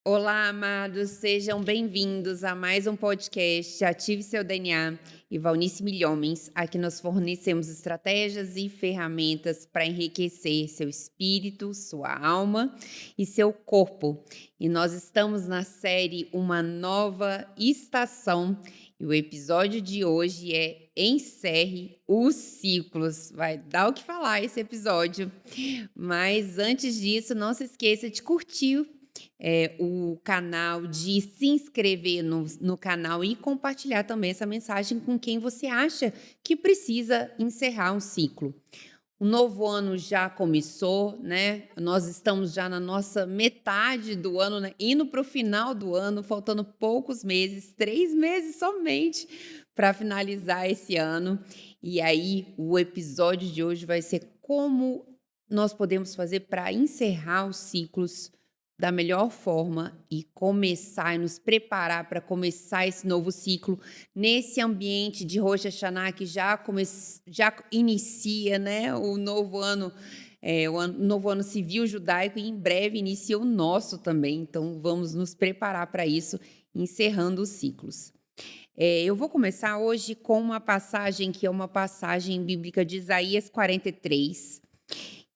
Olá, amados, sejam bem-vindos a mais um podcast Ative Seu DNA e Valnice Milhomens. Aqui nós fornecemos estratégias e ferramentas para enriquecer seu espírito, sua alma e seu corpo. E nós estamos na série Uma Nova Estação e o episódio de hoje é Encerre os Ciclos. Vai dar o que falar esse episódio. Mas antes disso, não se esqueça de curtir o canal, de se inscrever no canal e compartilhar também essa mensagem com quem você acha que precisa encerrar um ciclo. O novo ano já começou, né? Nós estamos já na nossa metade do ano, né? Indo para o final do ano, faltando poucos meses, 3 meses somente para finalizar esse ano. E aí, o episódio de hoje vai ser como nós podemos fazer para encerrar os ciclos da melhor forma e começar e nos preparar para começar esse novo ciclo nesse ambiente de Rosh Hashanah que já inicia, né, o novo ano, novo ano civil judaico e em breve inicia o nosso também, então vamos nos preparar para isso, encerrando os ciclos. Eu vou começar hoje com uma passagem que é uma passagem bíblica de Isaías 43,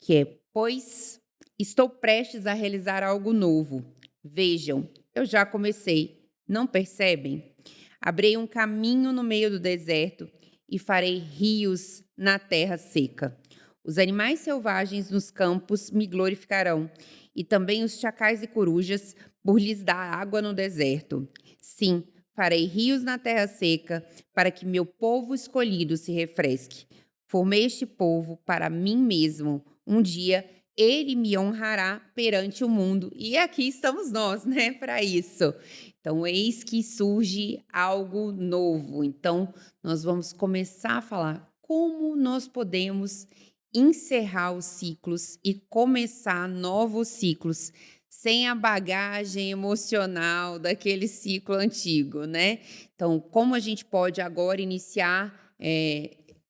que é: "Pois estou prestes a realizar algo novo. Vejam, eu já comecei. Não percebem? Abrirei um caminho no meio do deserto e farei rios na terra seca. Os animais selvagens nos campos me glorificarão, e também os chacais e corujas, por lhes dar água no deserto. Sim, farei rios na terra seca, para que meu povo escolhido se refresque. Formei este povo para mim mesmo. Um dia ele me honrará perante o mundo." E aqui estamos nós, né, para isso. Então, eis que surge algo novo. Então, nós vamos começar a falar como nós podemos encerrar os ciclos e começar novos ciclos sem a bagagem emocional daquele ciclo antigo, né? Então, como a gente pode agora iniciar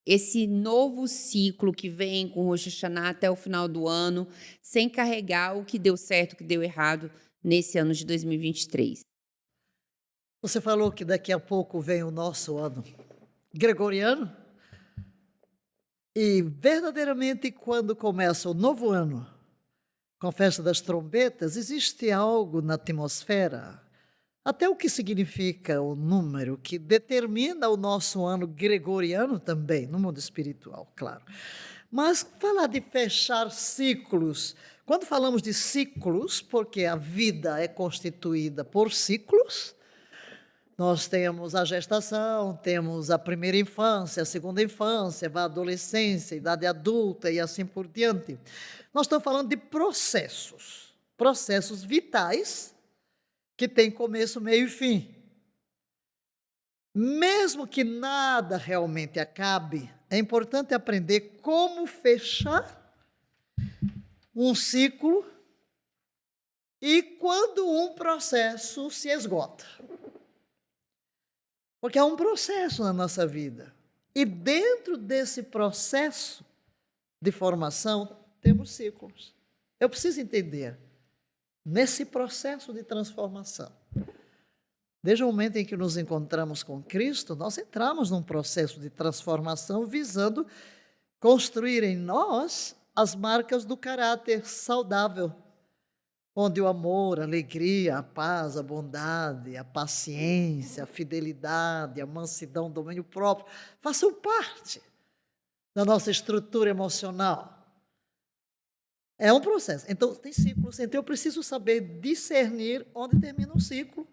esse novo ciclo que vem com o Rosh Hashanah até o final do ano, sem carregar o que deu certo, o que deu errado nesse ano de 2023. Você falou que daqui a pouco vem o nosso ano gregoriano, e verdadeiramente quando começa o novo ano, com a festa das trombetas, existe algo na atmosfera, até o que significa o número, que determina o nosso ano gregoriano também, no mundo espiritual, claro. Mas falar de fechar ciclos, quando falamos de ciclos, porque a vida é constituída por ciclos, nós temos a gestação, temos a primeira infância, a segunda infância, a adolescência, a idade adulta e assim por diante. Nós estamos falando de processos vitais que têm começo, meio e fim. Mesmo que nada realmente acabe, é importante aprender como fechar um ciclo e quando um processo se esgota. Porque há um processo na nossa vida. E dentro desse processo de formação, temos ciclos. Eu preciso entender, nesse processo de transformação, desde o momento em que nos encontramos com Cristo, nós entramos num processo de transformação visando construir em nós as marcas do caráter saudável, onde o amor, a alegria, a paz, a bondade, a paciência, a fidelidade, a mansidão, o domínio próprio, façam parte da nossa estrutura emocional. É um processo. Então, tem ciclos. Então, eu preciso saber discernir onde termina um ciclo,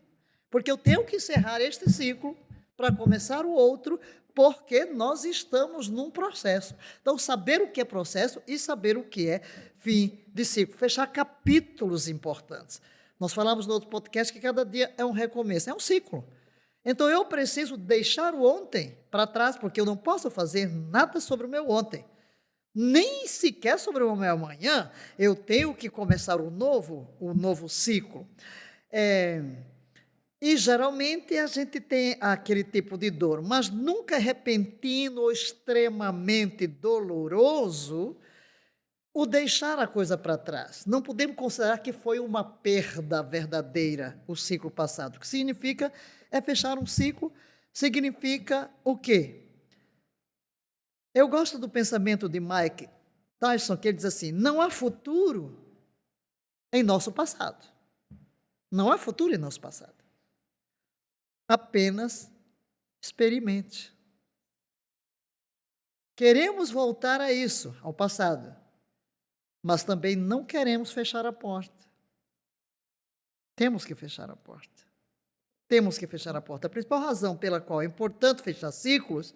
porque eu tenho que encerrar este ciclo para começar o outro, porque nós estamos num processo. Então, saber o que é processo e saber o que é fim de ciclo. Fechar capítulos importantes. Nós falamos no outro podcast que cada dia é um recomeço, é um ciclo. Então, eu preciso deixar o ontem para trás, porque eu não posso fazer nada sobre o meu ontem. Nem sequer sobre o meu amanhã. Eu tenho que começar um novo ciclo. E geralmente a gente tem aquele tipo de dor, mas nunca é repentino ou extremamente doloroso, o deixar a coisa para trás. Não podemos considerar que foi uma perda verdadeira o ciclo passado. O que significa é fechar um ciclo, significa o quê? Eu gosto do pensamento de Mike Tyson, que ele diz assim: não há futuro em nosso passado. Não há futuro em nosso passado. Apenas experimente. Queremos voltar a isso, ao passado, mas também não queremos fechar a porta. Temos que fechar a porta. Temos que fechar a porta. A principal razão pela qual é importante fechar ciclos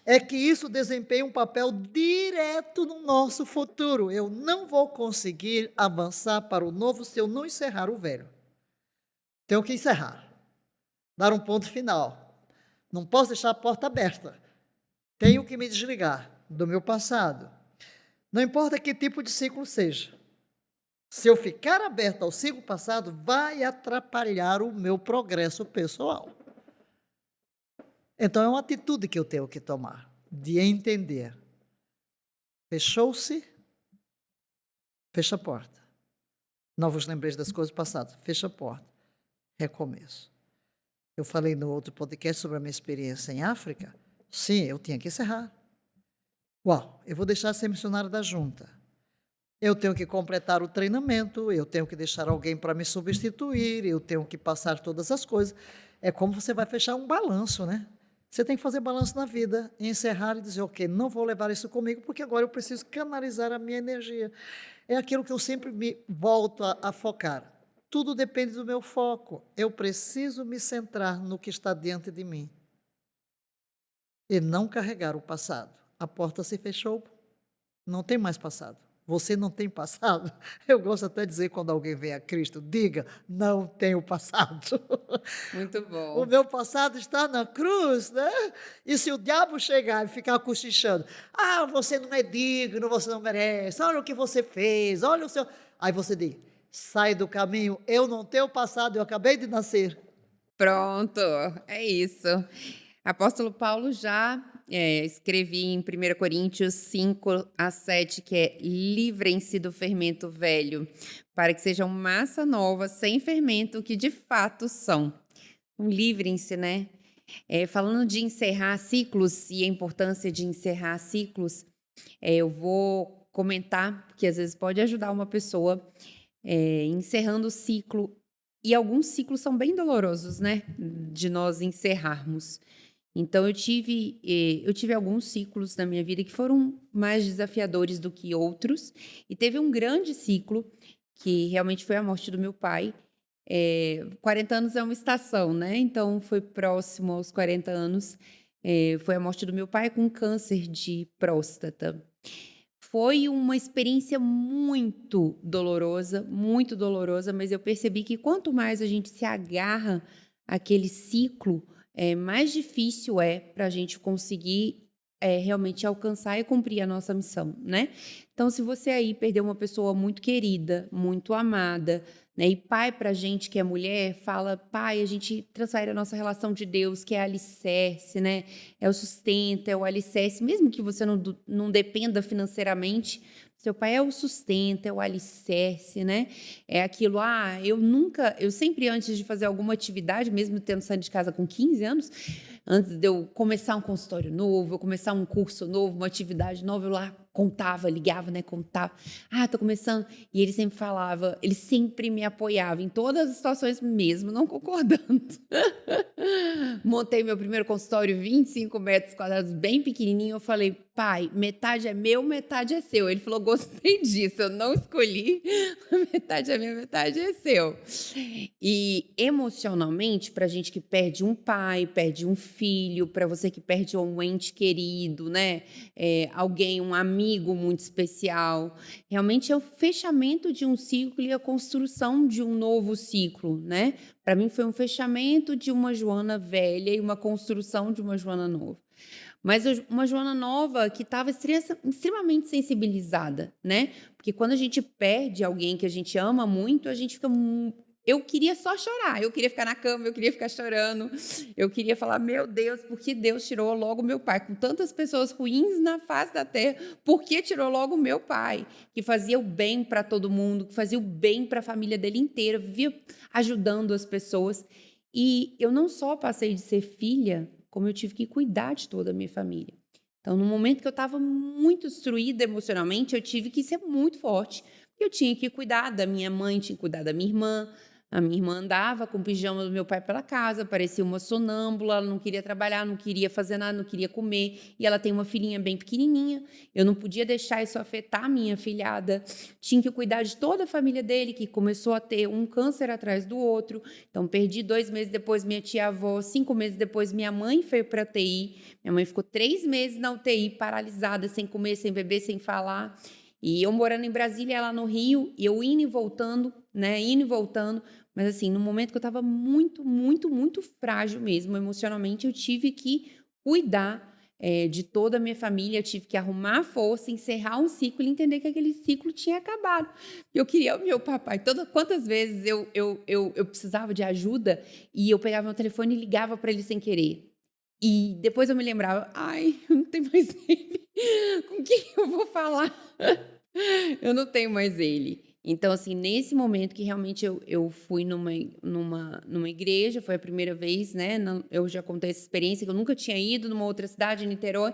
é que isso desempenha um papel direto no nosso futuro. Eu não vou conseguir avançar para o novo se eu não encerrar o velho. Tenho que encerrar, dar um ponto final. Não posso deixar a porta aberta. Tenho que me desligar do meu passado. Não importa que tipo de ciclo seja. Se eu ficar aberto ao ciclo passado, vai atrapalhar o meu progresso pessoal. Então, é uma atitude que eu tenho que tomar, de entender. Fechou-se, fecha a porta. Não vos lembreis das coisas passadas, fecha a porta. Recomeço. Eu falei no outro podcast sobre a minha experiência em África. Sim, eu tinha que encerrar. Uau, eu vou deixar de ser missionário da junta. Eu tenho que completar o treinamento, eu tenho que deixar alguém para me substituir, eu tenho que passar todas as coisas. É como você vai fechar um balanço, né? Você tem que fazer balanço na vida, encerrar e dizer, ok, não vou levar isso comigo, porque agora eu preciso canalizar a minha energia. É aquilo que eu sempre me volto a focar. Tudo depende do meu foco. Eu preciso me centrar no que está diante de mim e não carregar o passado. A porta se fechou, não tem mais passado. Você não tem passado? Eu gosto até de dizer quando alguém vem a Cristo, diga, não tenho passado. Muito O bom. meu passado está na cruz, né? E se o diabo chegar e ficar cochichando, você não é digno, você não merece, olha o que você fez, olha o seu... Aí você diz, sai do caminho, eu não tenho passado, eu acabei de nascer. Pronto, é isso. Apóstolo Paulo já escrevi em 1 Coríntios 5-7, que é livrem-se do fermento velho, para que sejam massa nova, sem fermento, que de fato são. Livrem-se, né? Falando de encerrar ciclos e a importância de encerrar ciclos, eu vou comentar, porque às vezes pode ajudar uma pessoa encerrando o ciclo. E alguns ciclos são bem dolorosos, né? De nós encerrarmos. Então, eu tive alguns ciclos na minha vida que foram mais desafiadores do que outros. E teve um grande ciclo, que realmente foi a morte do meu pai. 40 anos é uma estação, né? Então, foi próximo aos 40 anos. Foi a morte do meu pai com câncer de próstata. Foi uma experiência muito dolorosa, mas eu percebi que quanto mais a gente se agarra àquele ciclo, mais difícil é para a gente conseguir realmente alcançar e cumprir a nossa missão, né? Então, se você aí perdeu uma pessoa muito querida, muito amada, né? E pai para a gente que é mulher, fala, pai, a gente transfere a nossa relação de Deus, que é alicerce, né? É o sustento, é o alicerce, mesmo que você não dependa financeiramente, seu pai é o sustento, é o alicerce, né? É aquilo, eu sempre antes de fazer alguma atividade, mesmo tendo saído de casa com 15 anos, antes de eu começar um consultório novo, eu começar um curso novo, uma atividade nova, eu lá contava, ligava, né, contava. Tô começando. E ele sempre falava, ele sempre me apoiava em todas as situações, mesmo não concordando. Montei meu primeiro consultório, 25 metros quadrados, bem pequenininho. Eu falei, pai, metade é meu, metade é seu. Ele falou, gostei disso, eu não escolhi. Metade é meu, metade é seu. E emocionalmente, para gente que perde um pai, perde um filho, para você que perde um ente querido, né? Alguém, um amigo muito especial. Realmente é o fechamento de um ciclo e a construção de um novo ciclo, né? Para mim foi um fechamento de uma Joana velha e uma construção de uma Joana nova. Mas uma Joana nova que estava extremamente sensibilizada, né? Porque quando a gente perde alguém que a gente ama muito, a gente fica... eu queria só chorar, eu queria ficar na cama, eu queria ficar chorando, eu queria falar, meu Deus, por que Deus tirou logo meu pai? Com tantas pessoas ruins na face da terra, por que tirou logo meu pai? Que fazia o bem para todo mundo, que fazia o bem para a família dele inteira, vivia ajudando as pessoas. E eu não só passei de ser filha, como eu tive que cuidar de toda a minha família. Então, no momento que eu estava muito destruída emocionalmente, eu tive que ser muito forte. Eu tinha que cuidar da minha mãe, tinha que cuidar da minha irmã. A minha irmã andava com o pijama do meu pai pela casa, parecia uma sonâmbula, ela não queria trabalhar, não queria fazer nada, não queria comer. E ela tem uma filhinha bem pequenininha. Eu não podia deixar isso afetar a minha filhada. Tinha que cuidar de toda a família dele, que começou a ter um câncer atrás do outro. Então, perdi 2 meses depois minha tia-avó, 5 meses depois minha mãe foi para a UTI. Minha mãe ficou 3 meses na UTI, paralisada, sem comer, sem beber, sem falar. E eu morando em Brasília, ela no Rio, e eu indo e voltando, né? Indo e voltando. Mas, assim, no momento que eu estava muito, muito, muito frágil mesmo, emocionalmente, eu tive que cuidar de toda a minha família, eu tive que arrumar força, encerrar um ciclo e entender que aquele ciclo tinha acabado. Eu queria o meu papai. Quantas vezes eu precisava de ajuda e eu pegava meu telefone e ligava para ele sem querer. E depois eu me lembrava, ai, eu não tenho mais ele. Com quem eu vou falar? Eu não tenho mais ele. Então, assim, nesse momento que realmente eu fui numa igreja, foi a primeira vez, né? Eu já contei essa experiência, que eu nunca tinha ido numa outra cidade, em Niterói,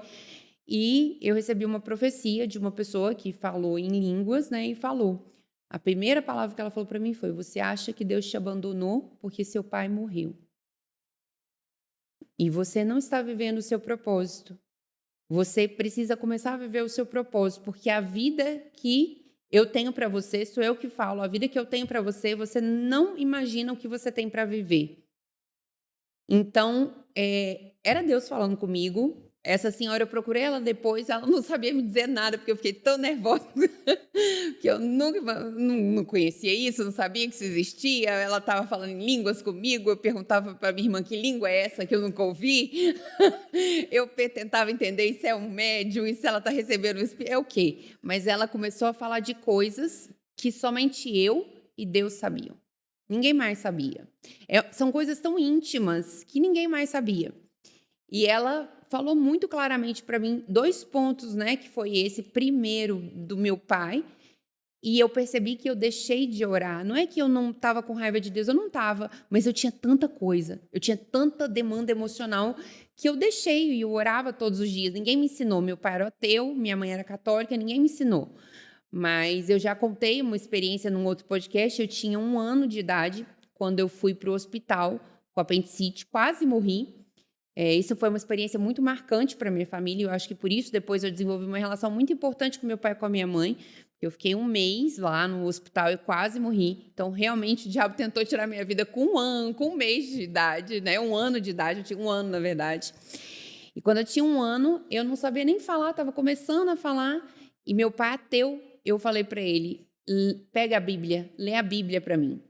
e eu recebi uma profecia de uma pessoa que falou em línguas, né? E falou. A primeira palavra que ela falou para mim foi: você acha que Deus te abandonou porque seu pai morreu? E você não está vivendo o seu propósito. Você precisa começar a viver o seu propósito, porque a vida que eu tenho para você, sou eu que falo, a vida que eu tenho para você, você não imagina o que você tem para viver. Então, era Deus falando comigo. Essa senhora, eu procurei ela depois, ela não sabia me dizer nada, porque eu fiquei tão nervosa, que eu nunca não conhecia isso, não sabia que isso existia. Ela estava falando em línguas comigo, eu perguntava para minha irmã que língua é essa que eu nunca ouvi. Eu tentava entender, isso é um médium, isso ela está recebendo, é o quê? Mas ela começou a falar de coisas que somente eu e Deus sabiam. Ninguém mais sabia. São coisas tão íntimas que ninguém mais sabia. E ela falou muito claramente para mim 2 pontos, né? Que foi esse primeiro do meu pai. E eu percebi que eu deixei de orar. Não é que eu não estava com raiva de Deus, eu não estava, mas eu tinha tanta coisa, eu tinha tanta demanda emocional que eu deixei e eu orava todos os dias. Ninguém me ensinou. Meu pai era ateu, minha mãe era católica, ninguém me ensinou. Mas eu já contei uma experiência num outro podcast. Eu tinha 1 ano de idade quando eu fui para o hospital com apendicite, quase morri. Isso foi uma experiência muito marcante para minha família. Eu acho que por isso depois eu desenvolvi uma relação muito importante com meu pai e com a minha mãe. Eu fiquei 1 mês lá no hospital e quase morri. Então, realmente, o diabo tentou tirar minha vida com 1 ano, com 1 mês de idade, né? 1 ano de idade, eu tinha 1 ano, na verdade. E quando eu tinha 1 ano, eu não sabia nem falar, estava começando a falar. E meu pai ateu, eu falei para ele, pega a Bíblia, lê a Bíblia para mim.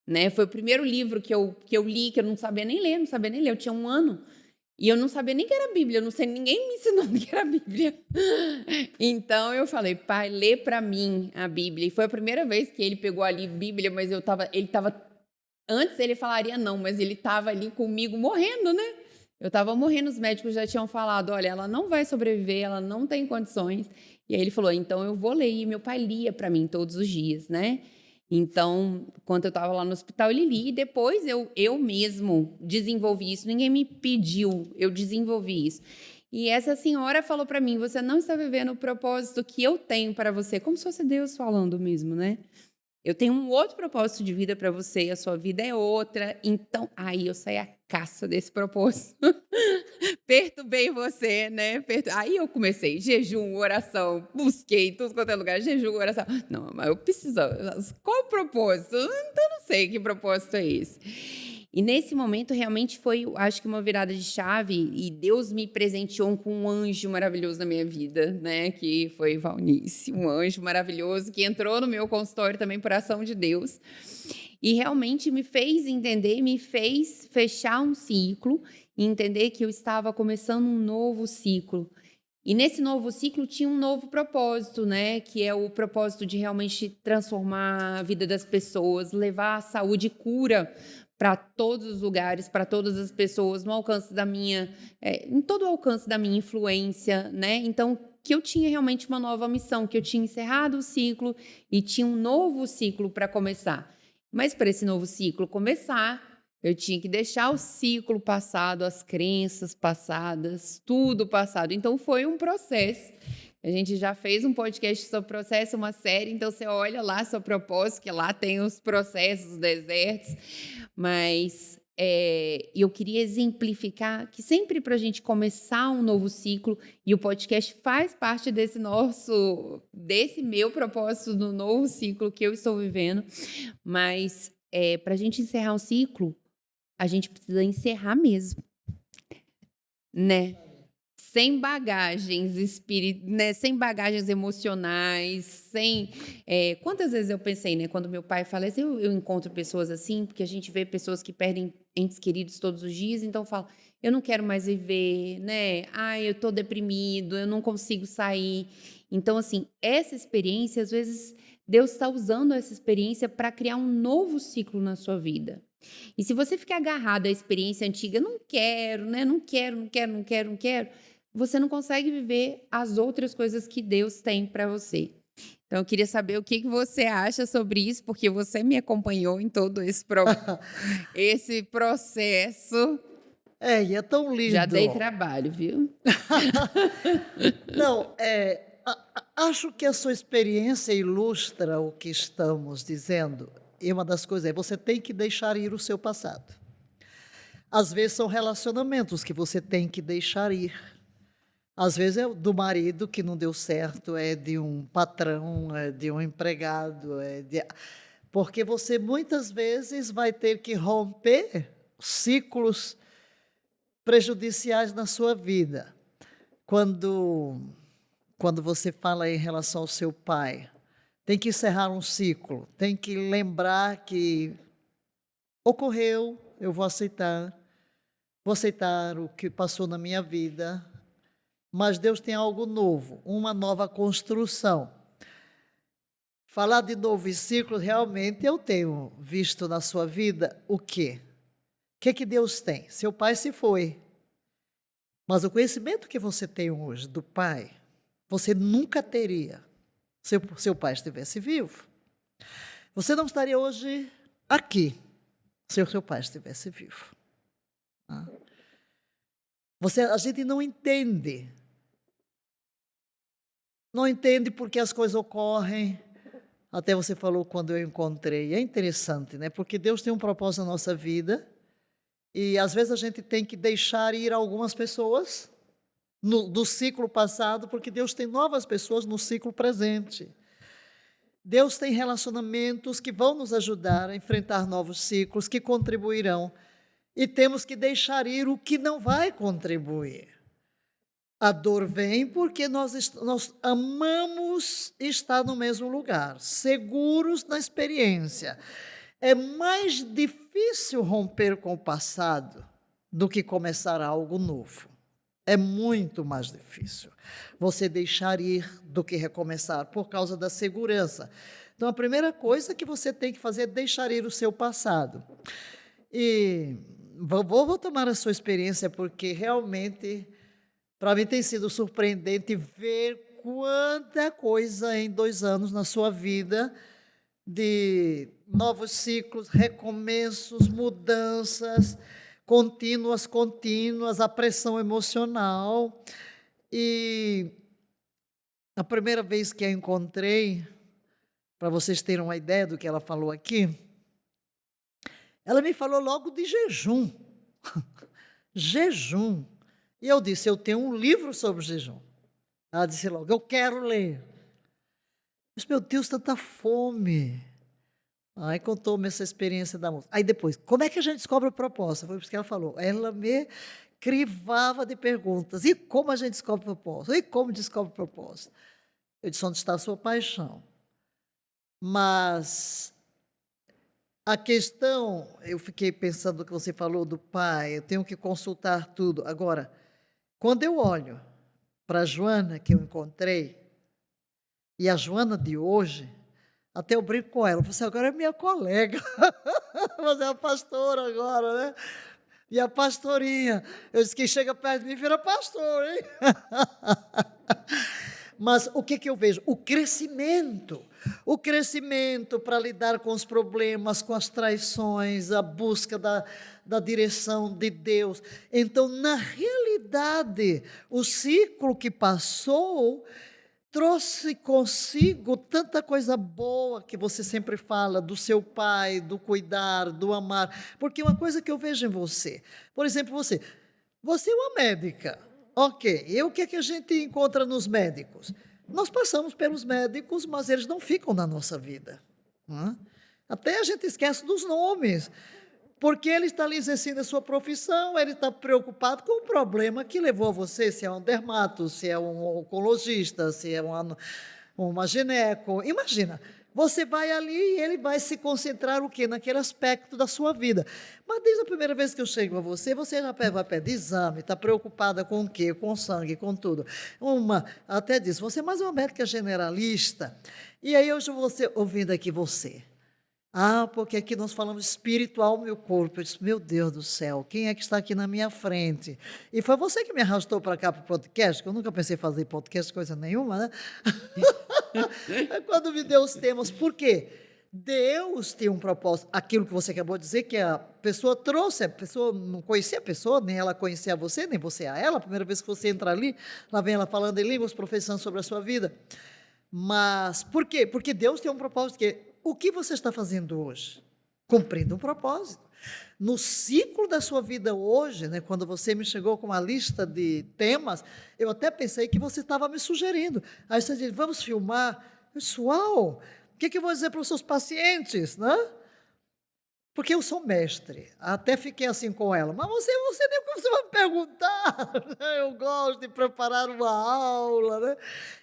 Né? Foi o primeiro livro que eu li, que eu não sabia nem ler, eu tinha 1 ano. E eu não sabia nem que era a Bíblia, eu não sei, ninguém me ensinou o que era a Bíblia. Então eu falei, pai, lê para mim a Bíblia. E foi a primeira vez que ele pegou ali a Bíblia, mas ele estava, antes ele falaria não, mas ele estava ali comigo morrendo, né? Eu estava morrendo, os médicos já tinham falado, olha, ela não vai sobreviver, ela não tem condições. E aí ele falou, então eu vou ler. E meu pai lia para mim todos os dias, né? Então, quando eu estava lá no hospital, ele lia, e depois eu mesmo desenvolvi isso. Ninguém me pediu, eu desenvolvi isso. E essa senhora falou para mim, você não está vivendo o propósito que eu tenho para você, como se fosse Deus falando mesmo, né? Eu tenho um outro propósito de vida para você, a sua vida é outra. Então, aí eu saí à caça desse propósito. Perturbei você, né? Aí eu comecei, jejum, oração, busquei tudo quanto é lugar, jejum, oração. Não, mas eu preciso. Qual o propósito? Então, não sei que propósito é esse. E nesse momento, realmente foi, acho que uma virada de chave, e Deus me presenteou com um anjo maravilhoso na minha vida, né? Que foi Valnice, um anjo maravilhoso que entrou no meu consultório também por ação de Deus. E realmente me fez entender, me fez fechar um ciclo e entender que eu estava começando um novo ciclo. E nesse novo ciclo tinha um novo propósito, né? Que é o propósito de realmente transformar a vida das pessoas, levar a saúde e cura para todos os lugares, para todas as pessoas, no alcance da minha, em todo o alcance da minha influência, né? Então, que eu tinha realmente uma nova missão, que eu tinha encerrado o ciclo e tinha um novo ciclo para começar. Mas para esse novo ciclo começar, eu tinha que deixar o ciclo passado, as crenças passadas, tudo passado. Então, foi um processo. A gente já fez um podcast sobre processo, uma série, então você olha lá seu propósito, que lá tem os processos, os desertos, mas eu queria exemplificar que sempre para a gente começar um novo ciclo, e o podcast faz parte desse meu propósito do novo ciclo que eu estou vivendo, mas para a gente encerrar um ciclo, a gente precisa encerrar mesmo, né? Sem bagagens né? Sem bagagens emocionais, quantas vezes eu pensei, né? Quando meu pai falece, eu encontro pessoas assim, porque a gente vê pessoas que perdem entes queridos todos os dias, então eu falo, eu não quero mais viver, né? Ai, eu tô deprimido, eu não consigo sair. Então, assim, essa experiência, às vezes, Deus está usando essa experiência para criar um novo ciclo na sua vida. E se você ficar agarrado à experiência antiga, não quero, né? Não quero, não quero, não quero, não quero, você não consegue viver as outras coisas que Deus tem para você. Então, eu queria saber o que você acha sobre isso, porque você me acompanhou em todo esse processo. E é tão Já dei lindo. trabalho, viu? Não, acho que a sua experiência ilustra o que estamos dizendo. E uma das coisas é, você tem que deixar ir o seu passado. Às vezes são relacionamentos que você tem que deixar ir. Às vezes é do marido que não deu certo, é de um patrão, é de um empregado, porque você muitas vezes vai ter que romper ciclos prejudiciais na sua vida. Quando você fala em relação ao seu pai, tem que encerrar um ciclo, tem que lembrar que ocorreu, eu vou aceitar o que passou na minha vida, mas Deus tem algo novo, uma nova construção. Falar de novo ciclo, realmente eu tenho visto na sua vida o quê? O que Deus tem? Seu pai se foi, mas o conhecimento que você tem hoje do pai, você nunca teria se seu pai estivesse vivo. Você não estaria hoje aqui se o seu pai estivesse vivo. A gente não entende. Não entende porque as coisas ocorrem. Até você falou quando eu encontrei. É interessante, né? Porque Deus tem um propósito na nossa vida. E às vezes a gente tem que deixar ir algumas pessoas do ciclo passado, porque Deus tem novas pessoas no ciclo presente. Deus tem relacionamentos que vão nos ajudar a enfrentar novos ciclos, que contribuirão. E temos que deixar ir o que não vai contribuir. A dor vem porque nós amamos estar no mesmo lugar, seguros na experiência. É mais difícil romper com o passado do que começar algo novo. É muito mais difícil você deixar ir do que recomeçar, por causa da segurança. Então, a primeira coisa que você tem que fazer é deixar ir o seu passado. E vou tomar a sua experiência, porque realmente, para mim, tem sido surpreendente ver quanta coisa em 2 anos na sua vida, de novos ciclos, recomeços, mudanças contínuas, a pressão emocional. E a primeira vez que a encontrei, para vocês terem uma ideia do que ela falou aqui, ela me falou logo de jejum. Jejum. E eu disse, eu tenho um livro sobre jejum. Ela disse logo, eu quero ler. Eu disse, meu Deus, tanta fome. Aí contou-me essa experiência da moça. Aí depois, como é que a gente descobre o propósito? Foi isso que ela falou. Ela me crivava de perguntas. E como a gente descobre o propósito? E como descobre o propósito? Eu disse, onde está a sua paixão? Mas a questão, eu fiquei pensando no que você falou do pai, eu tenho que consultar tudo. Agora, quando eu olho para a Joana, que eu encontrei, e a Joana de hoje, até eu brinco com ela, você agora é minha colega, você é a pastora agora, né? E a pastorinha, eu disse que chega perto de mim vira pastor, hein? Mas o que eu vejo? O crescimento para lidar com os problemas, com as traições, a busca da direção de Deus. Então, na realidade, o ciclo que passou trouxe consigo tanta coisa boa que você sempre fala do seu pai, do cuidar, do amar. Porque uma coisa que eu vejo em você, por exemplo, você é uma médica, ok, e o que é que a gente encontra nos médicos? Nós passamos pelos médicos, mas eles não ficam na nossa vida. Não é? Até a gente esquece dos nomes, porque ele está ali exercendo a sua profissão, ele está preocupado com o problema que levou a você, se é um dermato, se é um oncologista, se é uma gineco. Imagina, você vai ali e ele vai se concentrar o quê? Naquele aspecto da sua vida. Mas desde a primeira vez que eu chego a você já vai pedir exame, está preocupada com o quê? Com sangue, com tudo. Até diz, você é mais uma médica generalista. E aí hoje você, ouvindo aqui você... porque aqui nós falamos espiritual, meu corpo. Eu disse, meu Deus do céu, quem é que está aqui na minha frente? E foi você que me arrastou para cá para o podcast, que eu nunca pensei em fazer podcast, coisa nenhuma, né? Quando me deu os temas, por quê? Deus tem um propósito. Aquilo que você acabou de dizer, que a pessoa trouxe, a pessoa não conhecia a pessoa, nem ela conhecia você, nem você a ela. A primeira vez que você entra ali, lá vem ela falando em línguas, professando sobre a sua vida. Mas por quê? Porque Deus tem um propósito que o que você está fazendo hoje? Cumprindo um propósito. No ciclo da sua vida hoje, né, quando você me chegou com uma lista de temas, eu até pensei que você estava me sugerindo. Aí você disse, vamos filmar. Eu disse, uau, o que eu vou dizer para os seus pacientes, né? Porque eu sou mestre, até fiquei assim com ela, mas você nem como você vai me perguntar, eu gosto de preparar uma aula, né?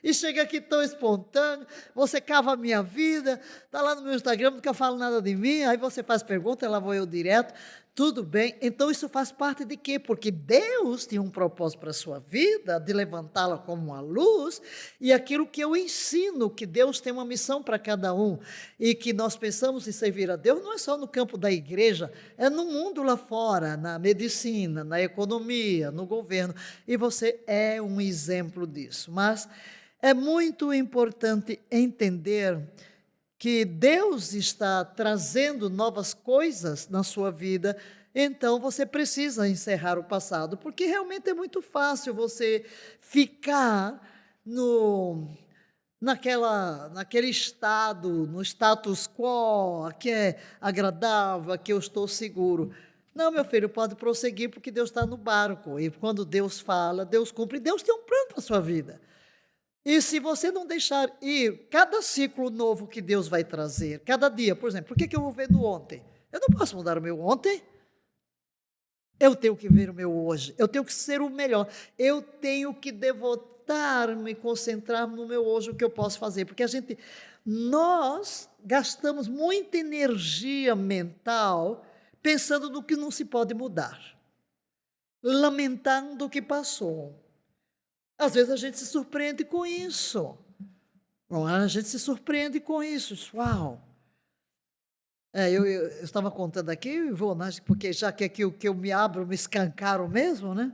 E chega aqui tão espontâneo, você cava a minha vida, está lá no meu Instagram, nunca fala nada de mim, aí você faz pergunta, lá vou eu direto, tudo bem, então isso faz parte de quê? Porque Deus tem um propósito para a sua vida, de levantá-la como uma luz, e aquilo que eu ensino, que Deus tem uma missão para cada um, e que nós pensamos em servir a Deus, não é só no campo da igreja, é no mundo lá fora, na medicina, na economia, no governo, e você é um exemplo disso. Mas é muito importante entender que Deus está trazendo novas coisas na sua vida, então você precisa encerrar o passado, porque realmente é muito fácil você ficar naquele estado, no status quo, que é agradável, que eu estou seguro. Não, meu filho, pode prosseguir, porque Deus está no barco, e quando Deus fala, Deus cumpre, Deus tem um plano para a sua vida. E se você não deixar ir, cada ciclo novo que Deus vai trazer, cada dia, por exemplo, por que eu vou ver no ontem? Eu não posso mudar o meu ontem. Eu tenho que ver o meu hoje. Eu tenho que ser o melhor. Eu tenho que devotar-me, concentrar no meu hoje, o que eu posso fazer. Porque nós gastamos muita energia mental pensando no que não se pode mudar, lamentando o que passou. Às vezes a gente se surpreende com isso. A gente se surpreende com isso. Uau! Eu estava contando aqui, porque já que aqui o que eu me abro, me escancaro mesmo, né?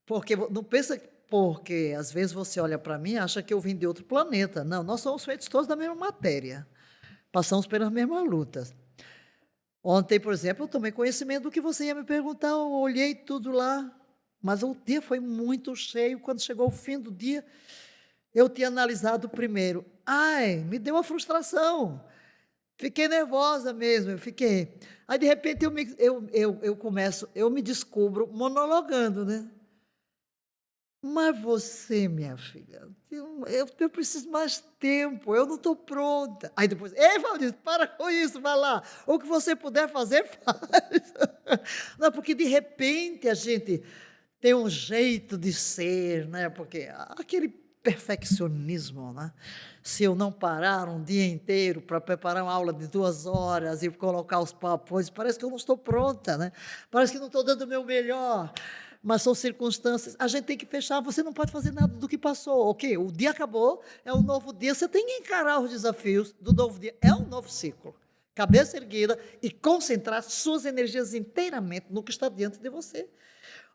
Porque não pensa, porque às vezes você olha para mim e acha que eu vim de outro planeta. Não, nós somos feitos todos da mesma matéria. Passamos pelas mesmas lutas. Ontem, por exemplo, eu tomei conhecimento do que você ia me perguntar, eu olhei tudo lá. Mas o dia foi muito cheio. Quando chegou o fim do dia, eu tinha analisado primeiro. Me deu uma frustração. Fiquei nervosa mesmo, Aí, de repente, eu me descubro monologando, né? Mas você, minha filha, eu preciso mais tempo, eu não estou pronta. Aí depois, ei, Valdir, para com isso, vai lá. O que você puder fazer, faz. Não, porque de repente a gente tem um jeito de ser, né? Porque aquele perfeccionismo, né? Se eu não parar um dia inteiro para preparar uma aula de 2 horas e colocar os papos, parece que eu não estou pronta, né? Parece que não estou dando o meu melhor. mas são circunstâncias. A gente tem que fechar, você não pode fazer nada do que passou, ok? O dia acabou, é um novo dia, você tem que encarar os desafios do novo dia, é um novo ciclo. Cabeça erguida e concentrar suas energias inteiramente no que está diante de você.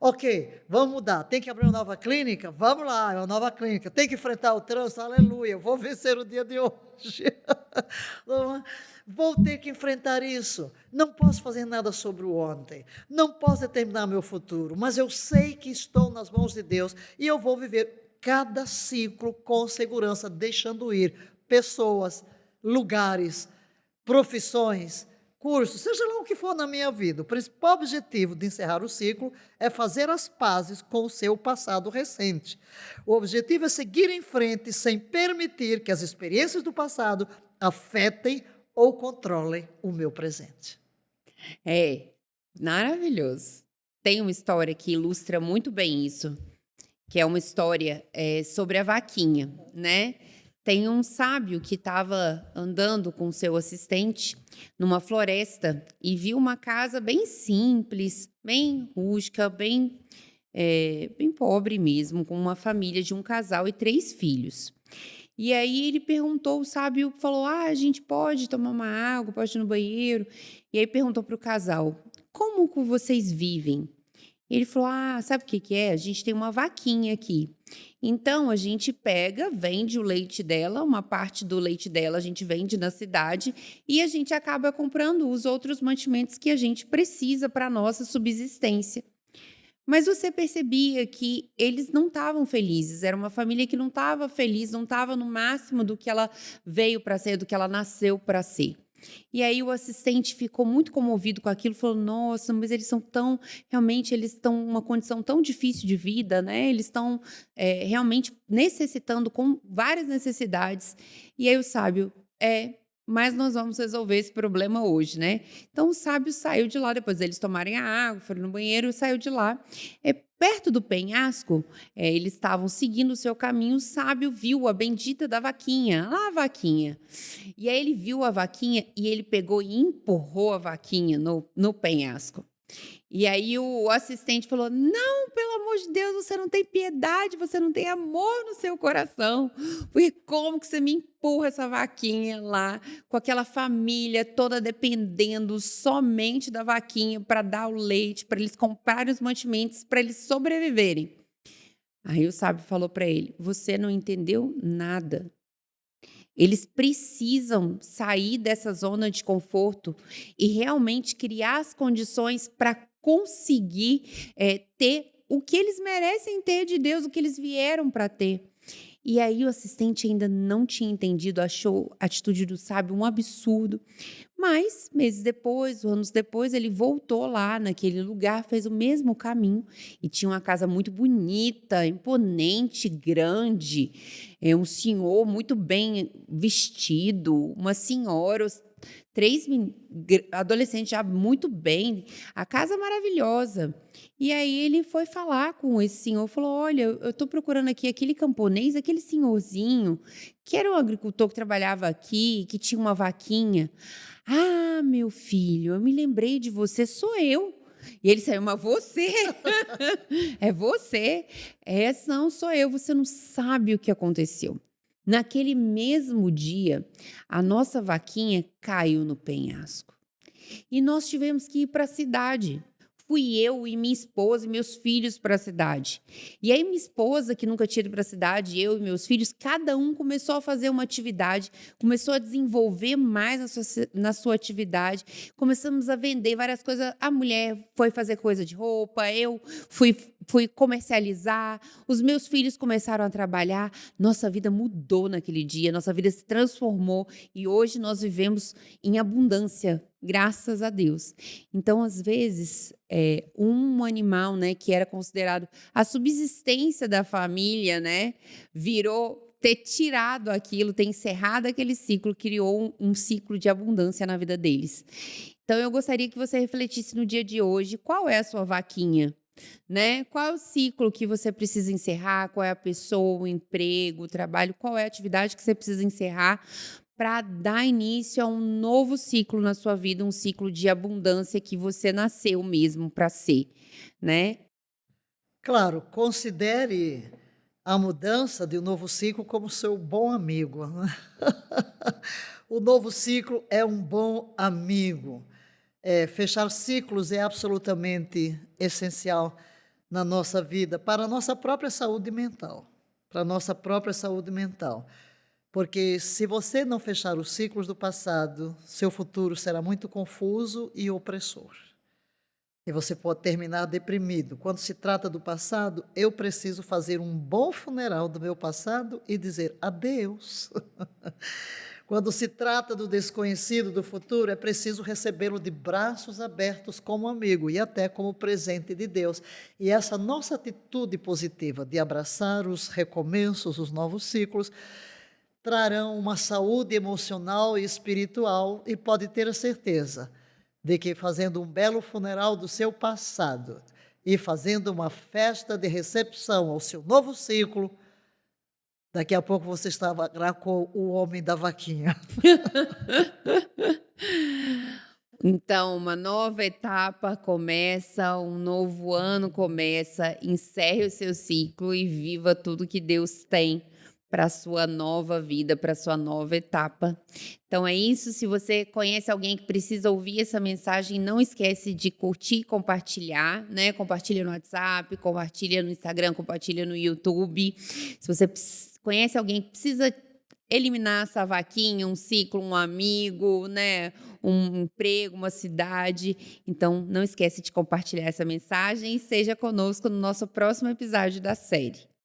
Ok, vamos mudar. Tem que abrir uma nova clínica? Vamos lá, é uma nova clínica. Tem que enfrentar o trânsito? Aleluia, eu vou vencer o dia de hoje. Vou ter que enfrentar isso. Não posso fazer nada sobre o ontem. Não posso determinar meu futuro. Mas eu sei que estou nas mãos de Deus e eu vou viver cada ciclo com segurança, deixando ir pessoas, lugares, profissões, cursos, seja lá o que for na minha vida. O principal objetivo de encerrar o ciclo é fazer as pazes com o seu passado recente. O objetivo é seguir em frente sem permitir que as experiências do passado afetem ou controlem o meu presente. É, maravilhoso. Tem uma história que ilustra muito bem isso, que é uma história sobre a vaquinha, né? Tem um sábio que estava andando com seu assistente numa floresta e viu uma casa bem simples, bem rústica, bem pobre mesmo, com uma família de um casal e 3 filhos. E aí ele perguntou, o sábio falou, a gente pode tomar uma água, pode ir no banheiro? E aí perguntou para o casal, como que vocês vivem? Ele falou, sabe o que que é? A gente tem uma vaquinha aqui. Então, a gente pega, vende o leite dela, uma parte do leite dela a gente vende na cidade e a gente acaba comprando os outros mantimentos que a gente precisa para a nossa subsistência. Mas você percebia que eles não estavam felizes, era uma família que não estava feliz, não estava no máximo do que ela veio para ser, do que ela nasceu para ser. E aí o assistente ficou muito comovido com aquilo, falou, nossa, mas realmente eles estão numa condição tão difícil de vida, né? Eles estão realmente necessitando, com várias necessidades. E aí o sábio, mas nós vamos resolver esse problema hoje, né? Então o sábio saiu de lá, depois deles tomarem a água, foram no banheiro, saiu de lá. Perto do penhasco, eles estavam seguindo o seu caminho, o sábio viu a bendita da vaquinha, lá a vaquinha. E aí ele viu a vaquinha e ele pegou e empurrou a vaquinha no penhasco. E aí o assistente falou, não, pelo amor de Deus, você não tem piedade, você não tem amor no seu coração, porque como que você me empurra essa vaquinha lá, com aquela família toda dependendo somente da vaquinha para dar o leite, para eles comprarem os mantimentos, para eles sobreviverem. Aí o sábio falou para ele, você não entendeu nada. Eles precisam sair dessa zona de conforto e realmente criar as condições para conseguir ter o que eles merecem ter de Deus, o que eles vieram para ter. E aí o assistente ainda não tinha entendido, achou a atitude do sábio um absurdo. Mas, meses depois, anos depois, ele voltou lá naquele lugar, fez o mesmo caminho e tinha uma casa muito bonita, imponente, grande, um senhor muito bem vestido, uma senhora, 3 adolescentes já muito bem, a casa maravilhosa. E aí ele foi falar com esse senhor, falou, olha, eu estou procurando aqui aquele camponês, aquele senhorzinho, que era um agricultor que trabalhava aqui, que tinha uma vaquinha. Ah, meu filho, eu me lembrei de você, sou eu. E ele saiu, mas você? É você? Não, sou eu, você não sabe o que aconteceu. Naquele mesmo dia, a nossa vaquinha caiu no penhasco. E nós tivemos que ir para a cidade. Fui eu e minha esposa e meus filhos para a cidade. E aí minha esposa, que nunca tinha ido para a cidade, eu e meus filhos, cada um começou a fazer uma atividade, começou a desenvolver mais na sua atividade, começamos a vender várias coisas. A mulher foi fazer coisa de roupa, eu fui comercializar, os meus filhos começaram a trabalhar. Nossa vida mudou naquele dia, nossa vida se transformou e hoje nós vivemos em abundância, graças a Deus. Então, às vezes, um animal, né, que era considerado a subsistência da família, né, virou ter tirado aquilo, ter encerrado aquele ciclo, criou um ciclo de abundância na vida deles. Então, eu gostaria que você refletisse no dia de hoje, qual é a sua vaquinha? Né? Qual é o ciclo que você precisa encerrar? Qual é a pessoa, o emprego, o trabalho? Qual é a atividade que você precisa encerrar para dar início a um novo ciclo na sua vida, um ciclo de abundância que você nasceu mesmo para ser, né? Claro, considere a mudança de um novo ciclo como seu bom amigo, né? O novo ciclo é um bom amigo. Fechar ciclos é absolutamente essencial na nossa vida, para a nossa própria saúde mental, para a nossa própria saúde mental. Porque se você não fechar os ciclos do passado, seu futuro será muito confuso e opressor. E você pode terminar deprimido. Quando se trata do passado, eu preciso fazer um bom funeral do meu passado e dizer adeus. Quando se trata do desconhecido do futuro, é preciso recebê-lo de braços abertos como amigo e até como presente de Deus. E essa nossa atitude positiva de abraçar os recomeços, os novos ciclos, trarão uma saúde emocional e espiritual, e pode ter a certeza de que fazendo um belo funeral do seu passado e fazendo uma festa de recepção ao seu novo ciclo, daqui a pouco você estará com o homem da vaquinha. Então, uma nova etapa começa, um novo ano começa, encerre o seu ciclo e viva tudo que Deus tem para a sua nova vida, para a sua nova etapa. Então é isso, se você conhece alguém que precisa ouvir essa mensagem, não esquece de curtir e compartilhar, né? Compartilha no WhatsApp, compartilha no Instagram, compartilha no YouTube. Se você conhece alguém que precisa eliminar essa vaquinha, um ciclo, um amigo, né? Um emprego, uma cidade. Então, não esquece de compartilhar essa mensagem e seja conosco no nosso próximo episódio da série.